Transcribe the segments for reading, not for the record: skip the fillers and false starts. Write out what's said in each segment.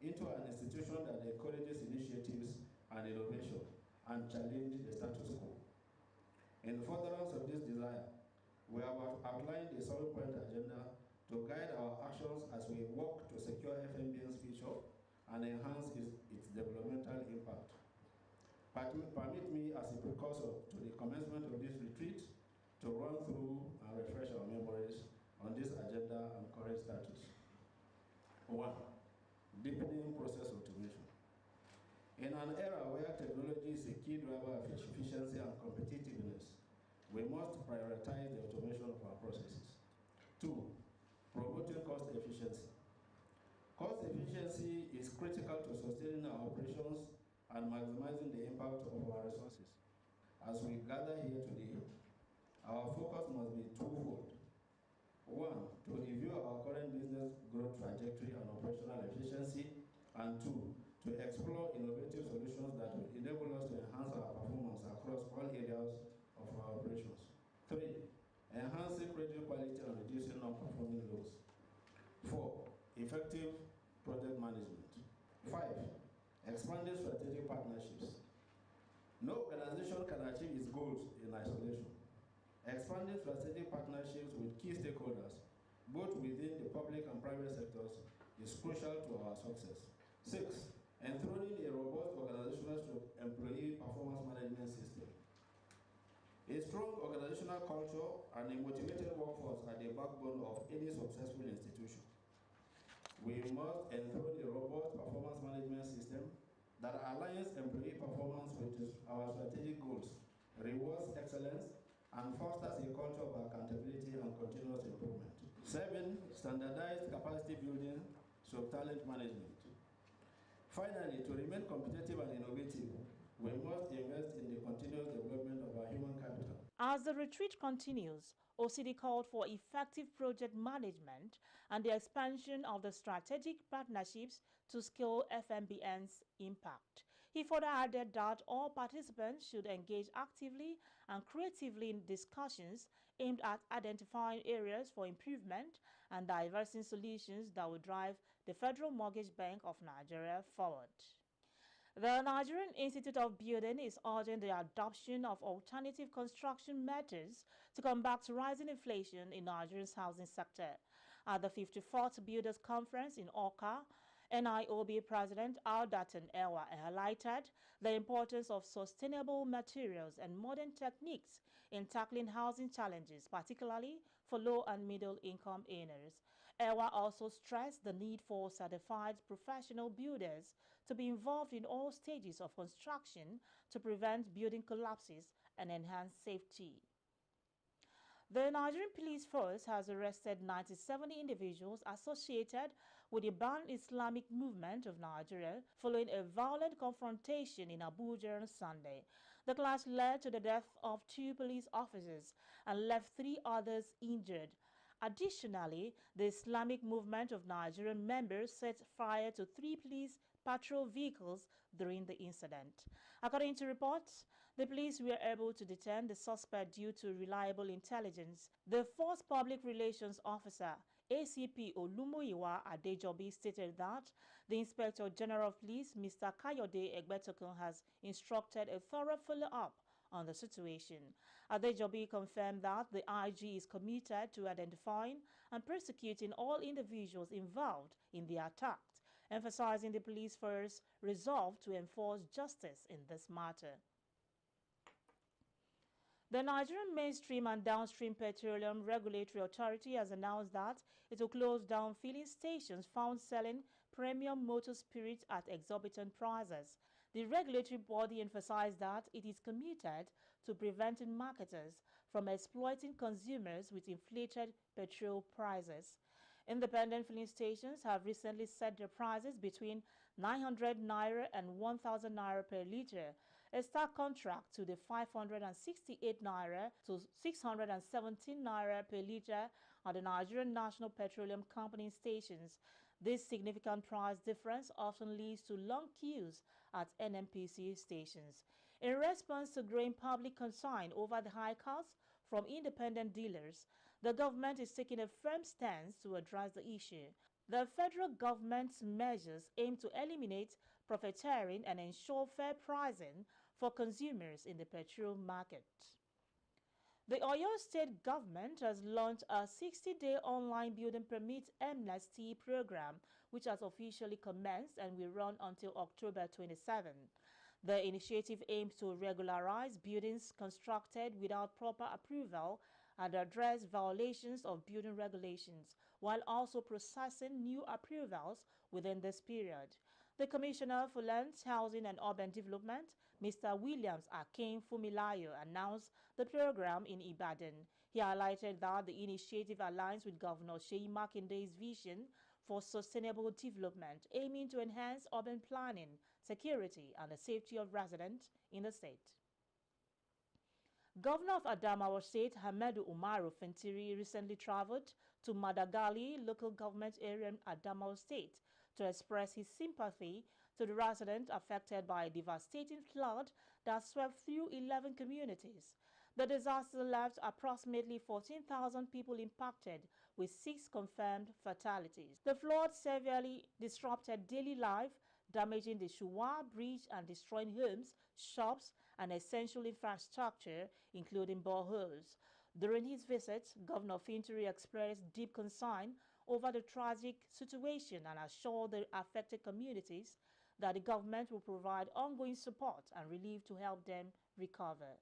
into an institution that encourages initiatives and innovation and challenges the status quo. In furtherance of this desire, we have outlined a 7-point agenda to guide our actions as we work to secure FMBN's future and enhance its developmental impact. Permit me, as a precursor to the commencement of this retreat, to run through and refresh our memories on this agenda and current status. 1. Deepening process automation. In an era where technology is a key driver of efficiency and competitiveness, we must prioritize the automation of our processes. 2. Promoting cost efficiency. Cost efficiency is critical to sustaining our operations and maximizing the impact of our resources. As we gather here today, our focus must be twofold. 1, to review our current business growth trajectory and operational efficiency, and 2, to explore innovative solutions that will enable us to enhance our performance across all areas of our operations. 3, enhancing credit quality and reducing non-performing loans. 4, effective project management. 5, expanding strategic partnerships. No organization can achieve its goals in isolation. Expanding strategic partnerships with key stakeholders, both within the public and private sectors, is crucial to our success. 6, enthroning a robust organizational employee performance management system. A strong organizational culture and a motivated workforce are the backbone of any successful institution. We must enthrone a robust performance management system that aligns employee performance with our strategic goals, rewards excellence, and fosters a culture of accountability and continuous improvement. 7, standardized capacity building, talent management. Finally, to remain competitive and innovative, we must invest in the continuous development of our human capital. As the retreat continues, OCD called for effective project management and the expansion of the strategic partnerships to scale FMBN's impact. He further added that all participants should engage actively and creatively in discussions aimed at identifying areas for improvement and diversing solutions that will drive the Federal Mortgage Bank of Nigeria forward. The Nigerian Institute of Building is urging the adoption of alternative construction methods to combat rising inflation in Nigeria's housing sector. At the 54th Builders Conference in Awka, NIOB President Aldaton Ewa highlighted the importance of sustainable materials and modern techniques in tackling housing challenges, particularly for low and middle income earners. Ewa also stressed the need for certified professional builders to be involved in all stages of construction to prevent building collapses and enhance safety. The Nigerian Police Force has arrested 97 individuals associated with the banned Islamic movement of Nigeria following a violent confrontation in Abuja on Sunday. The clash led to the death of 2 police officers and left 3 others injured. Additionally, the Islamic movement of Nigerian members set fire to 3 police patrol vehicles during the incident. According to reports, the police were able to detain the suspect due to reliable intelligence. The Force Public Relations Officer, ACP Olumuyiwa Adejobi, stated that the Inspector General of Police, Mr. Kayode Egbetokun, has instructed a thorough follow-up on the situation. Adejobi confirmed that the IG is committed to identifying and prosecuting all individuals involved in the attack, emphasizing the police force's resolve to enforce justice in this matter. The Nigerian Mainstream and Downstream Petroleum Regulatory Authority has announced that it will close down filling stations found selling premium motor spirits at exorbitant prices. The regulatory body emphasized that it is committed to preventing marketers from exploiting consumers with inflated petrol prices. Independent filling stations have recently set their prices between 900 naira and 1,000 naira per litre, a stark contrast to the 568 naira to 617 naira per litre at the Nigerian National Petroleum Company stations. This significant price difference often leads to long queues at NNPC stations. In response to growing public concern over the high costs from independent dealers, the government is taking a firm stance to address the issue. The federal government's measures aim to eliminate profiteering and ensure fair pricing for consumers in the petrol market. The Oyo State government has launched a 60-day online building permit amnesty program, which has officially commenced and will run until October 27. The initiative aims to regularize buildings constructed without proper approval and address violations of building regulations, while also processing new approvals within this period. The Commissioner for Lands, Housing and Urban Development, Mr. Williams Akin Fumilayo, announced the program in Ibadan. He highlighted that the initiative aligns with Governor Seyi Makinde's vision for sustainable development, aiming to enhance urban planning, security, and the safety of residents in the state. Governor of Adamawa State, Hamadu Umaru Fintiri, recently traveled to Madagali local government area in Adamawa State to express his sympathy to the residents affected by a devastating flood that swept through 11 communities. The disaster left approximately 14,000 people impacted, with 6 confirmed fatalities. The flood severely disrupted daily life, damaging the Shuwa Bridge and destroying homes, shops, and essential infrastructure, including boreholes. During his visit, Governor Fintiri expressed deep concern over the tragic situation and assured the affected communities that the government will provide ongoing support and relief to help them recover.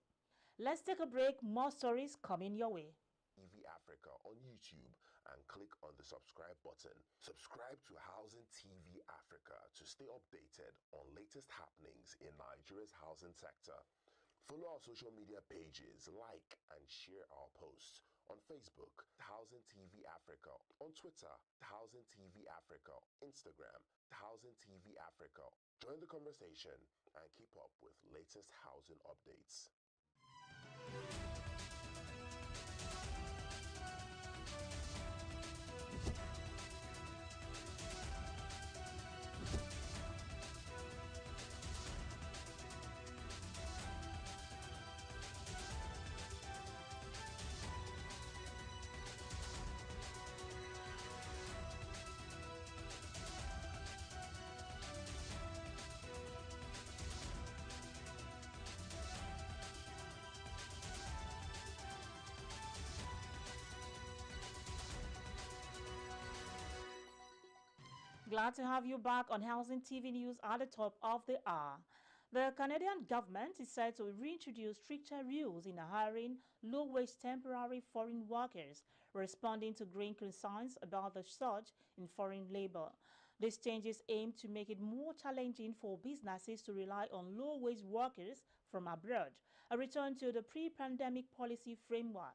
Let's take a break. More stories coming your way. TV Africa on YouTube and click on the subscribe button. Subscribe to Housing TV Africa to stay updated on latest happenings in Nigeria's housing sector. Follow our social media pages, like and share our posts. On Facebook, Housing TV Africa. On Twitter, Housing TV Africa. Instagram, Housing TV Africa. Join the conversation and keep up with latest housing updates. Glad to have you back on Housing TV News at the top of the hour. The Canadian government is set to reintroduce stricter rules in hiring low-wage temporary foreign workers, responding to growing concerns about the surge in foreign labor. These changes aim to make it more challenging for businesses to rely on low-wage workers from abroad, a return to the pre-pandemic policy framework.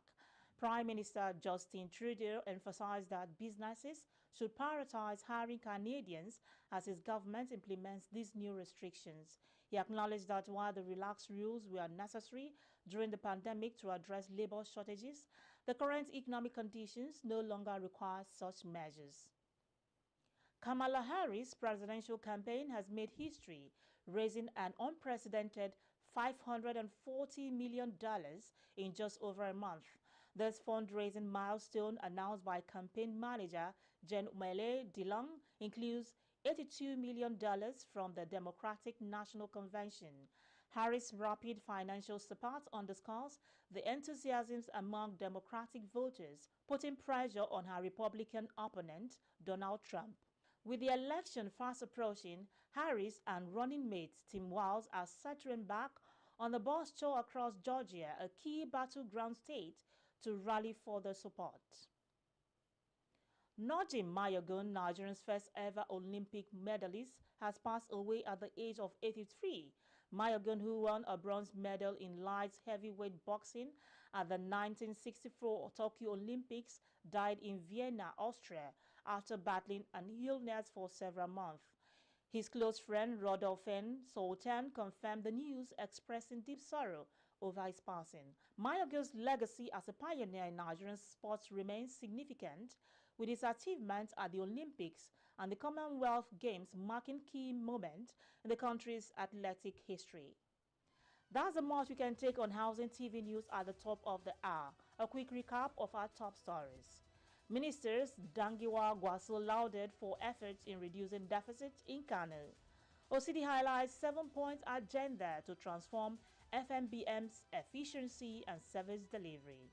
Prime Minister Justin Trudeau emphasized that businesses should prioritize hiring Canadians as his government implements these new restrictions. He acknowledged that while the relaxed rules were necessary during the pandemic to address labor shortages, the current economic conditions no longer require such measures. Kamala Harris' presidential campaign has made history, raising an unprecedented $540 million in just over a month. This fundraising milestone, announced by campaign manager Jen Umele DeLong, includes $82 million from the Democratic National Convention. Harris' rapid financial support underscores the enthusiasm among Democratic voters, putting pressure on her Republican opponent, Donald Trump. With the election fast approaching, Harris and running mate Tim Walz are set to embark on the bus tour across Georgia, a key battleground state, to rally for their support. Najim Mayogun, Nigeria's first ever Olympic medalist, has passed away at the age of 83. Mayogun, who won a bronze medal in light heavyweight boxing at the 1964 Tokyo Olympics, died in Vienna, Austria, after battling an illness for several months. His close friend Rodolphe Sultan confirmed the news, expressing deep sorrow over his passing. Mayogun's legacy as a pioneer in Nigerian sports remains significant, with his achievements at the Olympics and the Commonwealth Games marking key moments in the country's athletic history. That's the much we can take on Housing TV News at the top of the hour. A quick recap of our top stories. Ministers Dangiwa Gwaso lauded for efforts in reducing deficit in Kano. OCD highlights 7-point agenda to transform FMBM's efficiency and service delivery.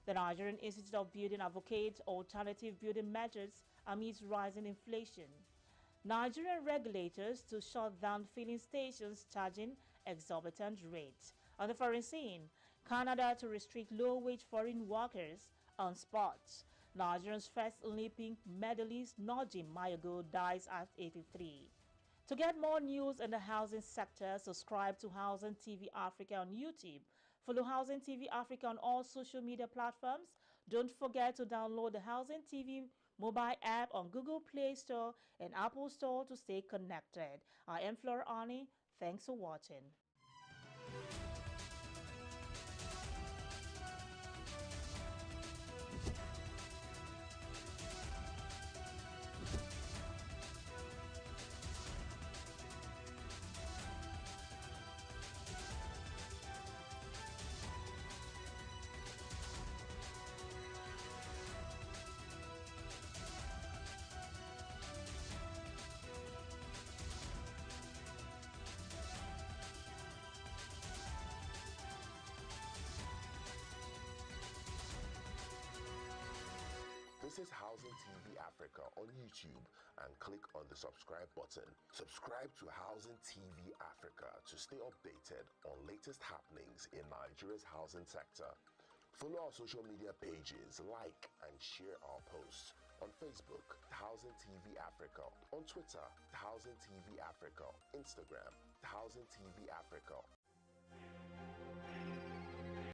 The Nigerian Institute of Building advocates alternative building methods amidst rising inflation. Nigerian regulators to shut down filling stations charging exorbitant rates. On the foreign scene, Canada to restrict low-wage foreign workers on spots. Nigerian's first Olympic medalist Nojim Mayogo dies at 83. To get more news in the housing sector, subscribe to Housing TV Africa on YouTube. Follow Housing TV Africa on all social media platforms. Don't forget to download the Housing TV mobile app on Google Play Store and Apple Store to stay connected. I am Flora Ani. Thanks for watching. This is Housing TV Africa on YouTube and click on the subscribe button. Subscribe to Housing TV Africa to stay updated on latest happenings in Nigeria's housing sector. Follow our social media pages, like and share our posts. On Facebook, Housing TV Africa. On Twitter, Housing TV Africa. Instagram, Housing TV Africa.